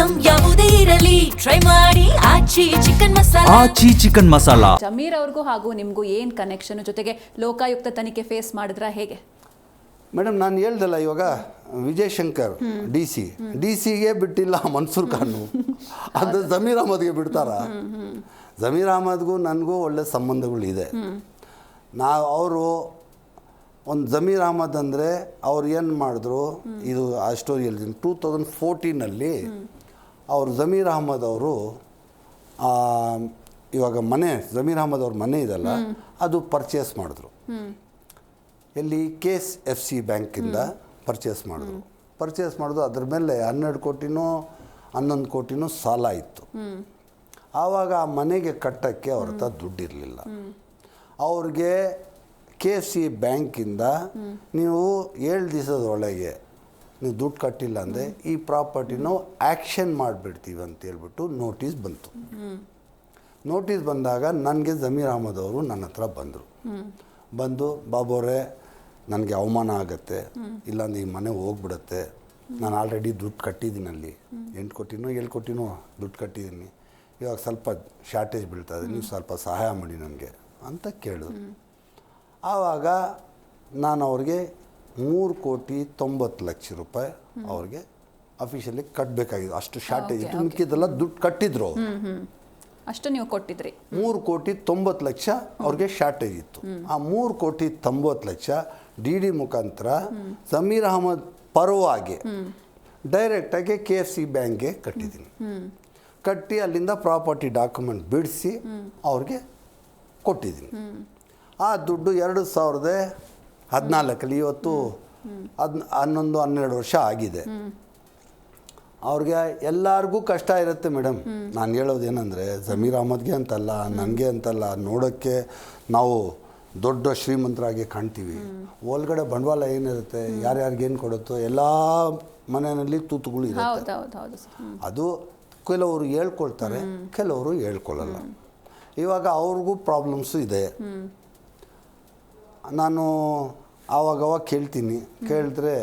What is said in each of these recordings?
Item ಯಾವುದೇ ಇರಲಿ try ಮಾಡಿ ಆಚಿ ಚಿಕನ್ ಮಸಾಲಾ. ಜಮೀರ್ ಅವ್ರಿಗೂ ಹಾಗೂ ನಿಮಗೂ ಏನು ಕನೆಕ್ಷನ್, ಜೊತೆಗೆ ಲೋಕಾಯುಕ್ತ ತನಿಖೆ ಫೇಸ್ ಮಾಡಿದ್ರಾ ಹೇಗೆ? ಮೇಡಮ್ ನಾನು ಹೇಳ್ದಲ್ಲ ಇವಾಗ ವಿಜಯ್ ಶಂಕರ್ ಡಿ ಸಿಗೆ ಬಿಟ್ಟಿಲ್ಲ ಮನ್ಸೂರ್ ಖಾನು, ಅದು ಜಮೀರ್ ಅಹಮದ್ಗೆ ಬಿಡ್ತಾರ? ಜಮೀರ್ ಅಹಮದ್ಗೂ ನನಗೂ ಒಳ್ಳೆ ಸಂಬಂಧಗಳಿದೆ. ಅವರು ಒಂದು ಜಮೀರ್ ಅಹಮದ್ ಅಂದರೆ ಅವ್ರು ಏನು ಮಾಡಿದ್ರು, ಇದು ಆ ಸ್ಟೋರಿ ಹೇಳ್ತೀನಿ. 2014 ಅವರು ಜಮೀರ್ ಅಹಮದ್ ಅವರು ಇವಾಗ ಮನೆ ಜಮೀರ್ ಅಹಮದ್ ಅವ್ರ ಮನೆ ಇದೆಲ್ಲ ಅದು ಪರ್ಚೇಸ್ ಮಾಡಿದ್ರು. ಎಲ್ಲಿ KSFC ಬ್ಯಾಂಕಿಂದ ಪರ್ಚೇಸ್ ಮಾಡಿದ್ರು. ಅದ್ರ ಮೇಲೆ 12 ಕೋಟಿನೋ 11 ಕೋಟಿನೋ ಸಾಲ ಇತ್ತು. ಆವಾಗ ಆ ಮನೆಗೆ ಕಟ್ಟೋಕ್ಕೆ ಅವ್ರ ಹತ್ರ ದುಡ್ಡಿರಲಿಲ್ಲ. ಅವ್ರಿಗೆ KFC ಬ್ಯಾಂಕಿಂದ ನೀವು 7 ದಿವಸದೊಳಗೆ ನೀವು ದುಡ್ಡು ಕಟ್ಟಿಲ್ಲ ಅಂದರೆ ಈ ಪ್ರಾಪರ್ಟಿನೋ ಆ್ಯಕ್ಷನ್ ಮಾಡಿಬಿಡ್ತೀವಿ ಅಂತೇಳ್ಬಿಟ್ಟು ನೋಟಿಸ್ ಬಂತು. ನೋಟಿಸ್ ಬಂದಾಗ ನನಗೆ ಜಮೀರ್ ಅಹಮದ್ ಅವರು ನನ್ನ ಹತ್ರ ಬಂದು ಬಾಬೋರೆ ನನಗೆ ಅವಮಾನ ಆಗುತ್ತೆ, ಇಲ್ಲಾಂದ್ರೆ ಈ ಮನೆ ಹೋಗ್ಬಿಡುತ್ತೆ, ನಾನು ಆಲ್ರೆಡಿ ದುಡ್ಡು ಕಟ್ಟಿದ್ದೀನಿ, ಅಲ್ಲಿ 8 ಕೋಟಿನೋ 7 ಕೋಟಿನೋ ದುಡ್ಡು ಕಟ್ಟಿದ್ದೀನಿ, ಇವಾಗ ಸ್ವಲ್ಪ ಶಾರ್ಟೇಜ್ ಬೀಳ್ತಾಯಿದೆ, ನೀವು ಸ್ವಲ್ಪ ಸಹಾಯ ಮಾಡಿ ನನಗೆ ಅಂತ ಕೇಳಿದ್ರು. ಆವಾಗ ನಾನು ಅವ್ರಿಗೆ 3,90,00,000 ರೂಪಾಯಿ ಅವ್ರಿಗೆ ಅಫಿಷಿಯಲಿ ಕಟ್ಟಬೇಕಾಗಿದ್ದು. ಅಷ್ಟು ಶಾರ್ಟೇಜ್ ಇತ್ತು, ಮಿಕ್ಕಿದ್ದೆಲ್ಲ ದುಡ್ಡು ಕಟ್ಟಿದ್ರು. ಅಷ್ಟು ನೀವು ಕೊಟ್ಟಿದ್ರಿ. 3,90,00,000 ಅವ್ರಿಗೆ ಶಾರ್ಟೇಜ್ ಇತ್ತು. ಆ 3,90,00,000 DD ಮುಖಾಂತರ ಜಮೀರ್ ಅಹಮದ್ ಪರವಾಗಿ ಡೈರೆಕ್ಟಾಗಿ KFC ಬ್ಯಾಂಕ್ಗೆ ಕಟ್ಟಿದ್ದೀನಿ. ಕಟ್ಟಿ ಅಲ್ಲಿಂದ ಪ್ರಾಪರ್ಟಿ ಡಾಕ್ಯುಮೆಂಟ್ ಬಿಡಿಸಿ ಅವ್ರಿಗೆ ಕೊಟ್ಟಿದ್ದೀನಿ. ಆ ದುಡ್ಡು 2014 ಇವತ್ತು 11-12 ವರ್ಷ ಆಗಿದೆ. ಅವ್ರಿಗೆ ಎಲ್ಲರಿಗೂ ಕಷ್ಟ ಇರುತ್ತೆ ಮೇಡಮ್. ನಾನು ಹೇಳೋದೇನೆಂದರೆ ಜಮೀರ್ ಅಹಮದ್ಗೆ ಅಂತಲ್ಲ, ನನಗೆ ಅಂತಲ್ಲ, ನೋಡೋಕ್ಕೆ ನಾವು ದೊಡ್ಡ ಶ್ರೀಮಂತರಾಗಿ ಕಾಣ್ತೀವಿ. ಒಳಗಡೆ ಬಂಡವಾಳ ಏನಿರುತ್ತೆ, ಯಾರ್ಯಾರಿಗೇನು ಕೊಡುತ್ತೋ ಎಲ್ಲ ಮನೆಯಲ್ಲಿ ತೂತುಗಳು ಇರುತ್ತೆ. ಅದು ಕೆಲವರು ಹೇಳ್ಕೊಳ್ತಾರೆ, ಕೆಲವರು ಹೇಳ್ಕೊಳ್ಳಲ್ಲ. ಇವಾಗ ಅವ್ರಿಗೂ ಪ್ರಾಬ್ಲಮ್ಸು ಇದೆ. ನಾನು ಆವಾಗವಾಗ ಕೇಳಿದ್ರೆ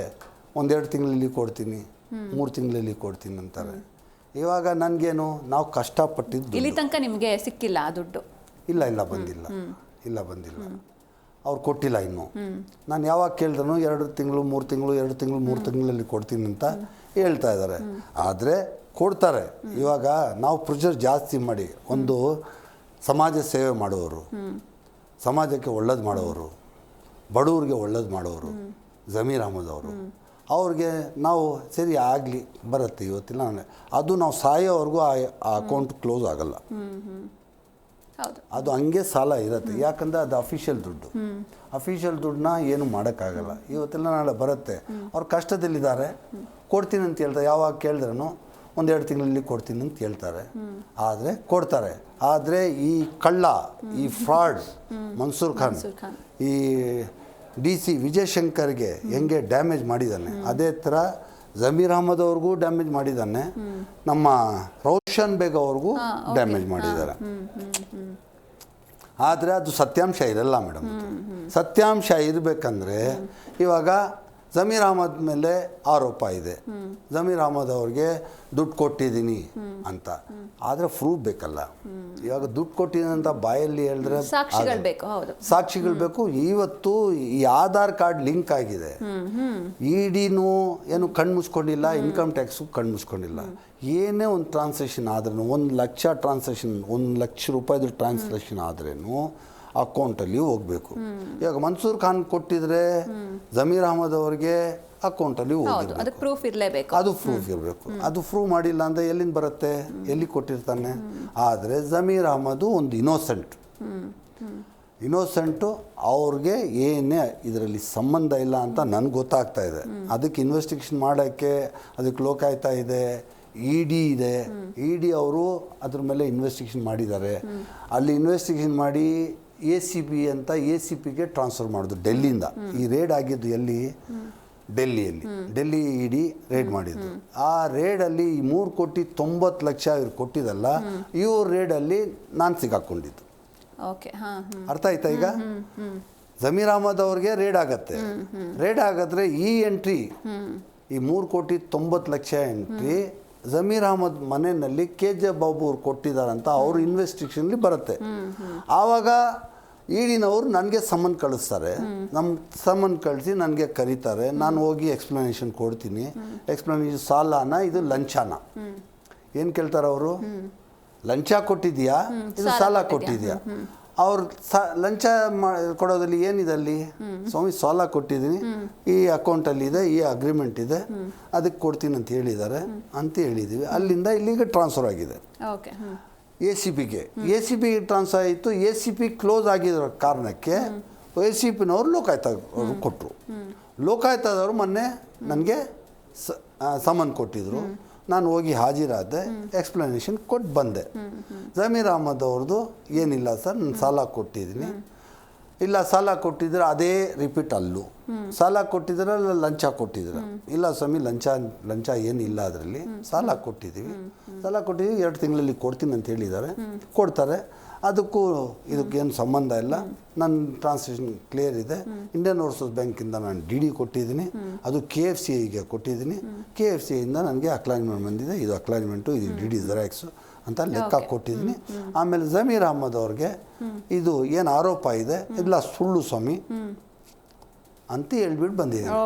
1-2 ತಿಂಗಳಲ್ಲಿ ಕೊಡ್ತೀನಿ, 3 ತಿಂಗಳಲ್ಲಿ ಕೊಡ್ತೀನಿ ಅಂತಾರೆ. ಇವಾಗ ನನಗೇನು, ನಾವು ಕಷ್ಟಪಟ್ಟಿದ್ದು ಇಲ್ಲಿ ತನಕ ನಿಮಗೆ ಸಿಕ್ಕಿಲ್ಲ ಆ ದುಡ್ಡು? ಇಲ್ಲ ಬಂದಿಲ್ಲ. ಅವ್ರು ಕೊಟ್ಟಿಲ್ಲ ಇನ್ನೂ. ನಾನು ಯಾವಾಗ ಕೇಳಿದ್ರು 2 ತಿಂಗಳು 3 ತಿಂಗಳು 2 ತಿಂಗಳು 3 ತಿಂಗಳಲ್ಲಿ ಕೊಡ್ತೀನಿ ಅಂತ ಹೇಳ್ತಾ ಇದ್ದಾರೆ. ಆದರೆ ಕೊಡ್ತಾರೆ. ಇವಾಗ ನಾವು ಪ್ರೆಷರ್ ಜಾಸ್ತಿ ಮಾಡಿ, ಒಂದು ಸಮಾಜ ಸೇವೆ ಮಾಡೋರು, ಸಮಾಜಕ್ಕೆ ಒಳ್ಳೇದು ಮಾಡೋರು, ಬಡವ್ರಿಗೆ ಒಳ್ಳೇದು ಮಾಡೋರು ಜಮೀರ್ ಅಹಮದ್ ಅವ್ರಿಗೆ ನಾವು ಸರಿ ಆಗಲಿ ಬರುತ್ತೆ ಇವತ್ತಿಲ್ಲ, ಅದು ನಾವು ಸಾಯೋವರೆಗೂ ಆ ಅಕೌಂಟ್ ಕ್ಲೋಸ್ ಆಗಲ್ಲ. ಅದು ಹಂಗೆ ಸಾಲ ಇರುತ್ತೆ. ಯಾಕಂದರೆ ಅದು ಅಫಿಷಿಯಲ್ ದುಡ್ಡನ್ನ ಏನು ಮಾಡೋಕ್ಕಾಗಲ್ಲ. ಇವತ್ತೆಲ್ಲ ನಾಳೆ ಬರುತ್ತೆ. ಅವ್ರು ಕಷ್ಟದಲ್ಲಿದ್ದಾರೆ, ಕೊಡ್ತೀನಿ ಅಂತ ಹೇಳ್ತಾರೆ. ಯಾವಾಗ ಕೇಳಿದ್ರೂ 1-2 ತಿಂಗಳಲ್ಲಿ ಕೊಡ್ತೀನಿ ಅಂತ ಹೇಳ್ತಾರೆ. ಆದರೆ ಕೊಡ್ತಾರೆ. ಆದರೆ ಈ ಕಳ್ಳ, ಈ ಫ್ರಾಡ್ ಮನ್ಸೂರ್ ಖಾನ್ ಈ DC ವಿಜಯ್ ಶಂಕರ್ಗೆ ಹೆಂಗೆ ಡ್ಯಾಮೇಜ್ ಮಾಡಿದ್ದಾನೆ, ಅದೇ ಥರ ಜಮೀರ್ ಅಹಮದ್ ಅವ್ರಿಗೂ ಡ್ಯಾಮೇಜ್ ಮಾಡಿದ್ದಾನೆ, ನಮ್ಮ ರೋಷನ್ ಬೇಗ್ ಅವ್ರಿಗೂ ಡ್ಯಾಮೇಜ್ ಮಾಡಿದ್ದಾರೆ. ಆದರೆ ಅದು ಸತ್ಯಾಂಶ ಇರಲ್ಲ ಮೇಡಮ್. ಸತ್ಯಾಂಶ ಇರಬೇಕಂದ್ರೆ ಇವಾಗ ಜಮೀರ್ ಅಹಮದ್ ಮೇಲೆ ಆರೋಪ ಇದೆ, ಜಮೀರ್ ಅಹಮದ್ ಅವ್ರಿಗೆ ದುಡ್ಡು ಕೊಟ್ಟಿದ್ದೀನಿ ಅಂತ. ಆದರೆ ಪ್ರೂಫ್ ಬೇಕಲ್ಲ. ಇವಾಗ ದುಡ್ಡು ಕೊಟ್ಟಿದ್ದೀನಿ ಅಂತ ಬಾಯಲ್ಲಿ ಹೇಳಿದ್ರೆ ಸಾಕ್ಷಿಗಳು ಬೇಕು. ಇವತ್ತು ಈ ಆಧಾರ್ ಕಾರ್ಡ್ ಲಿಂಕ್ ಆಗಿದೆ. EDನೂ ಏನು ಕಣ್ಣು ಮುಚ್ಕೊಂಡಿಲ್ಲ, ಇನ್ಕಮ್ ಟ್ಯಾಕ್ಸು ಕಣ್ಣು ಮುಚ್ಕೊಂಡಿಲ್ಲ. ಏನೇ ಒಂದು ಟ್ರಾನ್ಸಾಕ್ಷನ್ ಆದ್ರೂ, 1 ಲಕ್ಷ ಟ್ರಾನ್ಸಾಕ್ಷನ್, 1 ಲಕ್ಷ ರೂಪಾಯಿದು ಟ್ರಾನ್ಸಾಕ್ಷನ್ ಆದ್ರೂ ಅಕೌಂಟಲ್ಲಿ ಹೋಗಬೇಕು. ಇವಾಗ ಮನ್ಸೂರ್ ಖಾನ್ ಕೊಟ್ಟಿದ್ರೆ ಜಮೀರ್ ಅಹಮದ್ ಅವ್ರಿಗೆ ಅಕೌಂಟಲ್ಲಿ ಹೋಗಿರ್ಬೇಕು. ಅದು ಪ್ರೂಫ್ ಇರಬೇಕು. ಅದು ಪ್ರೂವ್ ಮಾಡಿಲ್ಲ ಅಂದರೆ ಎಲ್ಲಿಂದ ಬರುತ್ತೆ, ಎಲ್ಲಿ ಕೊಟ್ಟಿರ್ತಾನೆ. ಆದರೆ ಜಮೀರ್ ಅಹಮದ್ ಒಂದು ಇನ್ನೋಸೆಂಟು, ಅವ್ರಿಗೆ ಏನೇ ಇದರಲ್ಲಿ ಸಂಬಂಧ ಇಲ್ಲ ಅಂತ ನನಗೆ ಗೊತ್ತಾಗ್ತಾ ಇದೆ. ಅದಕ್ಕೆ ಇನ್ವೆಸ್ಟಿಗೇಷನ್ ಮಾಡೋಕ್ಕೆ ಅದಕ್ಕೆ ಲೋಕಾಯುಕ್ತ ಇದೆ, ED ಇದೆ. ED ಅವರು ಅದ್ರ ಮೇಲೆ ಇನ್ವೆಸ್ಟಿಗೇಷನ್ ಮಾಡಿದ್ದಾರೆ. ಅಲ್ಲಿ ಇನ್ವೆಸ್ಟಿಗೇಷನ್ ಮಾಡಿ ACP ಅಂತ ACPಗೆ ಟ್ರಾನ್ಸ್ಫರ್ ಮಾಡಿದ್ರು ಡೆಲ್ಲಿಯಿಂದ. ಈ ರೇಡ್ ಆಗಿದ್ದು ಎಲ್ಲಿ, ಡೆಲ್ಲಿ ED ರೇಡ್ ಮಾಡಿದ್ದು. ಆ ರೇಡಲ್ಲಿ 3,90,00,000 ಇವ್ರು ಕೊಟ್ಟಿದ್ದಲ್ಲ, ಇವ್ರ ರೇಡಲ್ಲಿ ನಾನು ಸಿಗಾಕೊಂಡಿದ್ದು. ಅರ್ಥ ಆಯ್ತಾ? ಈಗ ಜಮೀರ್ ಅಹಮದ್ ಅವ್ರಿಗೆ ರೇಡ್ ಆಗತ್ತೆ. ರೇಡ್ ಆಗಿದ್ರೆ ಈ ಎಂಟ್ರಿ, ಈ 3,90,00,000 ಎಂಟ್ರಿ ಜಮೀರ್ ಅಹಮದ್ ಮನೆಯಲ್ಲಿ KJ ಬಾಬು ಅವ್ರು ಕೊಟ್ಟಿದ್ದಾರಂತ ಅವ್ರ ಇನ್ವೆಸ್ಟಿಗೇಷನ್ಲಿ ಬರುತ್ತೆ. ಆವಾಗ ಈಡಿನವರು ನನಗೆ ಸಮನ್ ಕಳಿಸ್ತಾರೆ. ನಮ್ಮ ಸಮನ್ ಕಳಿಸಿ ನನಗೆ ಕರೀತಾರೆ. ನಾನು ಹೋಗಿ ಎಕ್ಸ್ಪ್ಲನೇಷನ್ ಕೊಡ್ತೀನಿ. ಎಕ್ಸ್ಪ್ಲನೇಷನ್ ಸಾಲನ ಇದು ಲಂಚಾನ ಏನು ಕೇಳ್ತಾರೆ ಅವರು, ಲಂಚ ಕೊಟ್ಟಿದ್ಯಾ ಇದು ಸಾಲ ಕೊಟ್ಟಿದ್ಯಾ. ಅವ್ರು ಲಂಚ ಕೊಡೋದ್ರಲ್ಲಿ ಏನಿದೆ ಅಲ್ಲಿ, ಸ್ವಾಮಿ ಸಾಲ ಕೊಟ್ಟಿದ್ದೀನಿ, ಈ ಅಕೌಂಟಲ್ಲಿ ಇದೆ, ಈ ಅಗ್ರಿಮೆಂಟ್ ಇದೆ, ಅದಕ್ಕೆ ಕೊಡ್ತೀನಿ ಅಂತ ಹೇಳಿದ್ದಾರೆ ಅಂತ ಹೇಳಿದ್ದೀವಿ. ಅಲ್ಲಿಂದ ಇಲ್ಲಿಗೆ ಟ್ರಾನ್ಸ್ಫರ್ ಆಗಿದೆ. ACPಗೆ ಟ್ರಾನ್ಸ್ಫರ್ ಆಯಿತು. ACP ಕ್ಲೋಸ್ ಆಗಿರೋ ಕಾರಣಕ್ಕೆ ACPನವರು ಲೋಕಾಯುಕ್ತ ಅವರು ಕೊಟ್ಟರು. ಲೋಕಾಯುಕ್ತದವರು ಮೊನ್ನೆ ನನಗೆ ಸಮನ್ ಕೊಟ್ಟಿದ್ರು. ನಾನು ಹೋಗಿ ಹಾಜರಾದೆ, ಎಕ್ಸ್ಪ್ಲನೇಷನ್ ಕೊಟ್ಟು ಬಂದೆ. ಜಮೀರ್ ಅಹಮದ್ ಅವ್ರದ್ದು ಏನಿಲ್ಲ ಸರ್, ನಾನು ಸಾಲ ಕೊಟ್ಟಿದ್ದೀನಿ. ಇಲ್ಲ ಸಾಲ ಕೊಟ್ಟಿದ್ರೆ ಅದೇ ರಿಪೀಟ್ ಅಲ್ಲೂ ಸಾಲ ಕೊಟ್ಟಿದ್ರೆ ಲಂಚ ಕೊಟ್ಟಿದ್ರೆ, ಇಲ್ಲ ಸ್ವಾಮಿ ಲಂಚ ಏನಿಲ್ಲ ಅದರಲ್ಲಿ, ಸಾಲ ಕೊಟ್ಟಿದ್ದೀವಿ 2 ತಿಂಗಳಲ್ಲಿ ಕೊಡ್ತೀನಿ ಅಂತ ಹೇಳಿದ್ದಾರೆ. ಕೊಡ್ತಾರೆ. ಅದಕ್ಕೂ ಇದಕ್ಕೇನು ಸಂಬಂಧ ಇಲ್ಲ. ನನ್ನ ಟ್ರಾನ್ಸಾಕ್ಷನ್ ಕ್ಲಿಯರ್ ಇದೆ. ಇಂಡಿಯನ್ ಓವರ್ಸೀಸ್ ಬ್ಯಾಂಕಿಂದ ನಾನು DD ಕೊಟ್ಟಿದ್ದೀನಿ, ಅದು KFCIಗೆ ಕೊಟ್ಟಿದ್ದೀನಿ. KFCIಯಿಂದ ನನಗೆ ಅಕ್ಲಾಜ್ಮೆಂಟ್ ಬಂದಿದೆ. ಇದು ಅಕ್ಲಾಜ್ಮೆಂಟು, ಇದು DD ಜೆರಾಕ್ಸು ಅಂತ ಲೆಕ್ಕ ಕೊಟ್ಟಿದ್ದೀನಿ. ಆಮೇಲೆ ಜಮೀರ್ ಅಹಮದ್ ಅವ್ರಿಗೆ ಇದು ಏನು ಆರೋಪ ಇದೆ ಇಲ್ಲ ಸುಳ್ಳು ಸ್ವಾಮಿ ಅಂತ ಹೇಳ್ಬಿಟ್ಟು ಬಂದಿದ್ದೀನಿ.